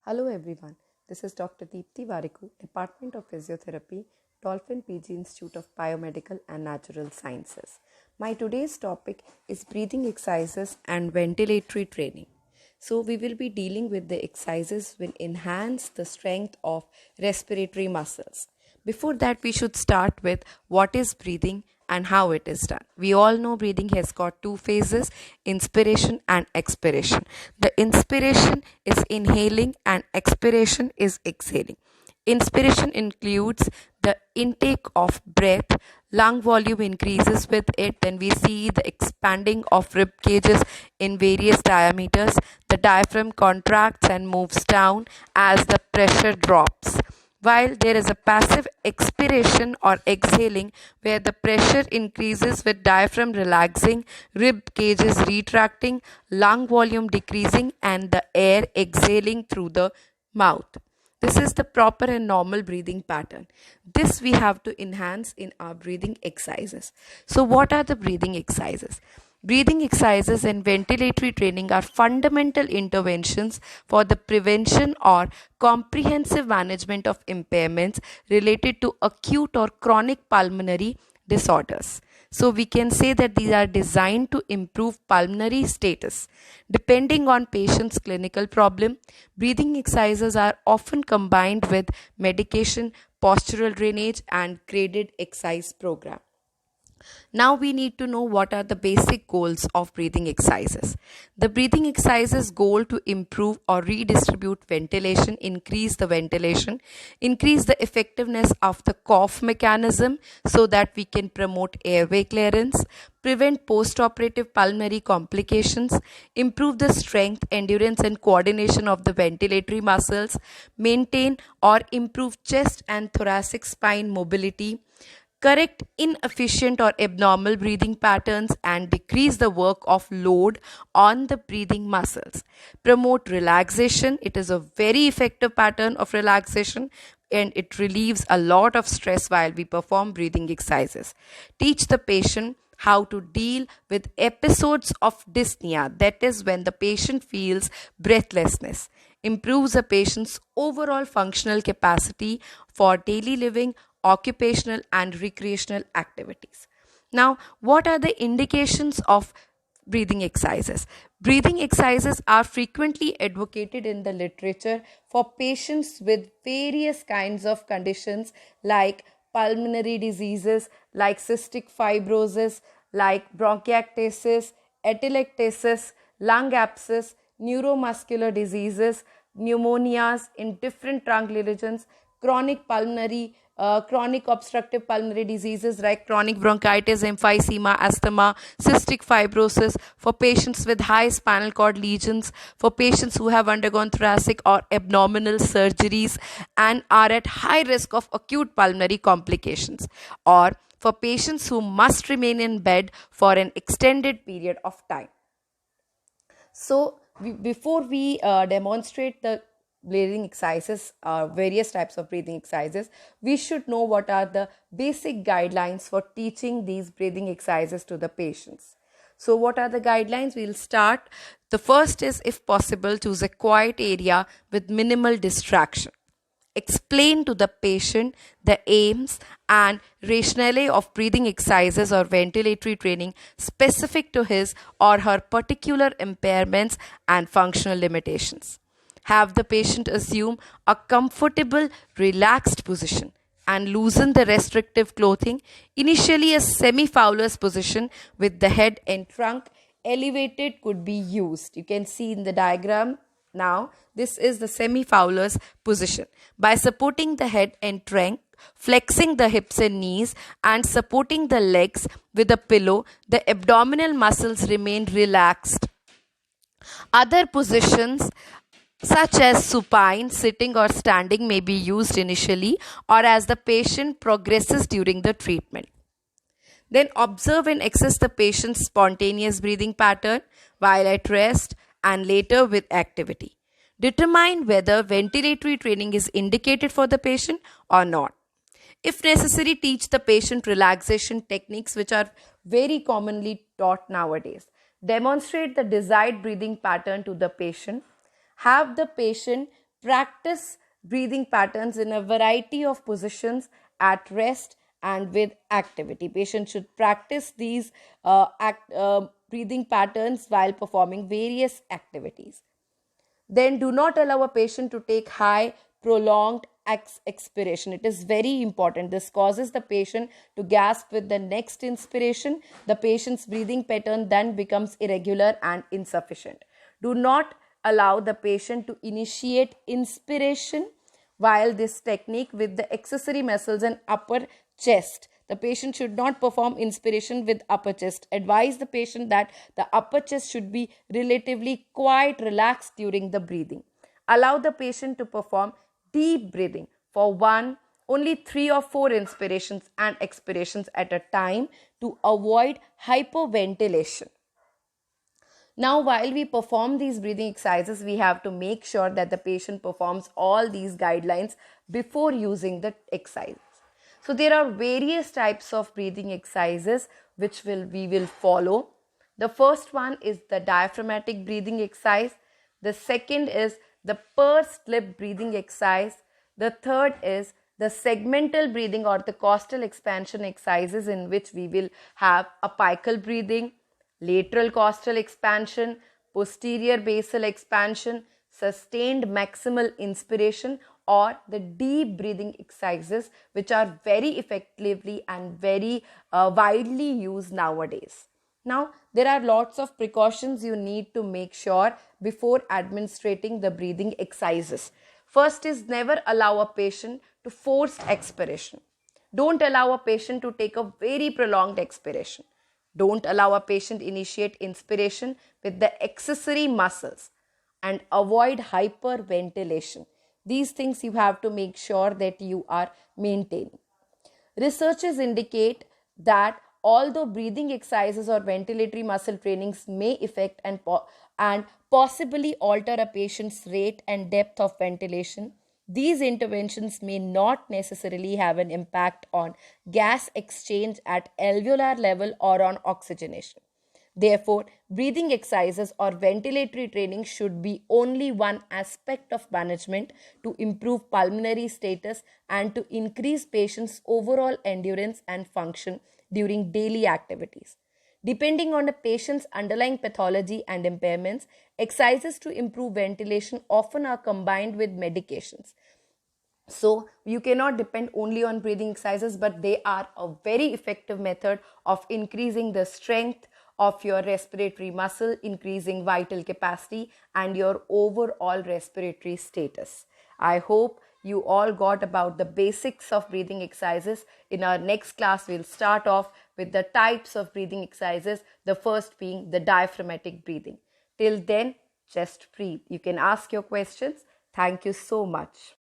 Hello everyone, this is Dr. Deepthi Variku, Department of Physiotherapy, Dolphin PG Institute of Biomedical and Natural Sciences. My today's topic is breathing exercises and ventilatory training. So we will be dealing with the exercises will enhance the strength of respiratory muscles. Before that, we should start with what is breathing and how it is done. We all know breathing has got two phases, inspiration and expiration. The inspiration is inhaling and expiration is exhaling. Inspiration includes the intake of breath, lung volume increases with it, then we see the expanding of rib cages in various diameters. The diaphragm contracts and moves down as the pressure drops, while there is a passive expiration or exhaling where the pressure increases with diaphragm relaxing, rib cages retracting, lung volume decreasing, and the air exhaling through the mouth. This is the proper and normal breathing pattern. This we have to enhance in our breathing exercises. So, what are the breathing exercises? Breathing exercises and ventilatory training are fundamental interventions for the prevention or comprehensive management of impairments related to acute or chronic pulmonary disorders. So we can say that these are designed to improve pulmonary status. Depending on patient's clinical problem, breathing exercises are often combined with medication, postural drainage, and graded exercise program. Now we need to know what are the basic goals of breathing exercises. The breathing exercises goal to improve or redistribute ventilation, increase the ventilation, increase the effectiveness of the cough mechanism so that we can promote airway clearance, prevent post-operative pulmonary complications, improve the strength, endurance and coordination of the ventilatory muscles, maintain or improve chest and thoracic spine mobility, correct inefficient or abnormal breathing patterns and decrease the work of load on the breathing muscles. Promote relaxation. It is a very effective pattern of relaxation and it relieves a lot of stress while we perform breathing exercises. Teach the patient how to deal with episodes of dyspnea, that is when the patient feels breathlessness. Improves the patient's overall functional capacity for daily living, occupational and recreational activities. Now, what are the indications of breathing exercises? Breathing exercises are frequently advocated in the literature for patients with various kinds of conditions like pulmonary diseases, like cystic fibrosis, like bronchiectasis, atelectasis, lung abscess, neuromuscular diseases, pneumonias in different trunk regions, chronic obstructive pulmonary diseases like chronic bronchitis, emphysema, asthma, cystic fibrosis, for patients with high spinal cord lesions, for patients who have undergone thoracic or abdominal surgeries and are at high risk of acute pulmonary complications, or for patients who must remain in bed for an extended period of time. So, before we demonstrate the breathing exercises, various types of breathing exercises, we should know what are the basic guidelines for teaching these breathing exercises to the patients. So, what are the guidelines? We'll start. The first is, if possible, choose a quiet area with minimal distraction. Explain to the patient the aims and rationale of breathing exercises or ventilatory training specific to his or her particular impairments and functional limitations. Have the patient assume a comfortable, relaxed position and loosen the restrictive clothing, initially a semi-Fowler's position with the head and trunk elevated could be used. You can see in the diagram now, this is the semi-Fowler's position. By supporting the head and trunk, flexing the hips and knees, and supporting the legs with a pillow, the abdominal muscles remain relaxed. Other positions such as supine, sitting or standing may be used initially or as the patient progresses during the treatment. Then observe and assess the patient's spontaneous breathing pattern while at rest and later with activity. Determine whether ventilatory training is indicated for the patient or not. If necessary, teach the patient relaxation techniques which are very commonly taught nowadays. Demonstrate the desired breathing pattern to the patient. Have the patient practice breathing patterns in a variety of positions at rest and with activity. Patient should practice these breathing patterns while performing various activities. Then do not allow a patient to take high, prolonged expiration. It is very important. This causes the patient to gasp with the next inspiration. The patient's breathing pattern then becomes irregular and insufficient. Do not allow the patient to initiate inspiration while this technique with the accessory muscles and upper chest. The patient should not perform inspiration with upper chest. Advise the patient that the upper chest should be relatively quite relaxed during the breathing. Allow the patient to perform deep breathing for only 3 or 4 inspirations and expirations at a time to avoid hyperventilation. Now, while we perform these breathing exercises, we have to make sure that the patient performs all these guidelines before using the exercise. So there are various types of breathing exercises which we will follow. The first one is the diaphragmatic breathing exercise. The second is the pursed lip breathing exercise. The third is the segmental breathing or the costal expansion exercises, in which we will have apical breathing, lateral costal expansion, posterior basal expansion, sustained maximal inspiration, or the deep breathing exercises, which are very effectively and very widely used nowadays. Now, there are lots of precautions you need to make sure before administrating the breathing exercises. First is, never allow a patient to force expiration. Don't allow a patient to take a very prolonged expiration. Don't allow a patient initiate inspiration with the accessory muscles, and avoid hyperventilation. These things you have to make sure that you are maintaining. Researches indicate that although breathing exercises or ventilatory muscle trainings may affect and possibly alter a patient's rate and depth of ventilation, these interventions may not necessarily have an impact on gas exchange at alveolar level or on oxygenation. Therefore, breathing exercises or ventilatory training should be only one aspect of management to improve pulmonary status and to increase patients' overall endurance and function during daily activities. Depending on a patient's underlying pathology and impairments, exercises to improve ventilation often are combined with medications. So you cannot depend only on breathing exercises, but they are a very effective method of increasing the strength of your respiratory muscle, increasing vital capacity, and your overall respiratory status. I hope you all got about the basics of breathing exercises. In our next class, we'll start off with the types of breathing exercises, the first being the diaphragmatic breathing. Till then, just breathe. You can ask your questions. Thank you so much.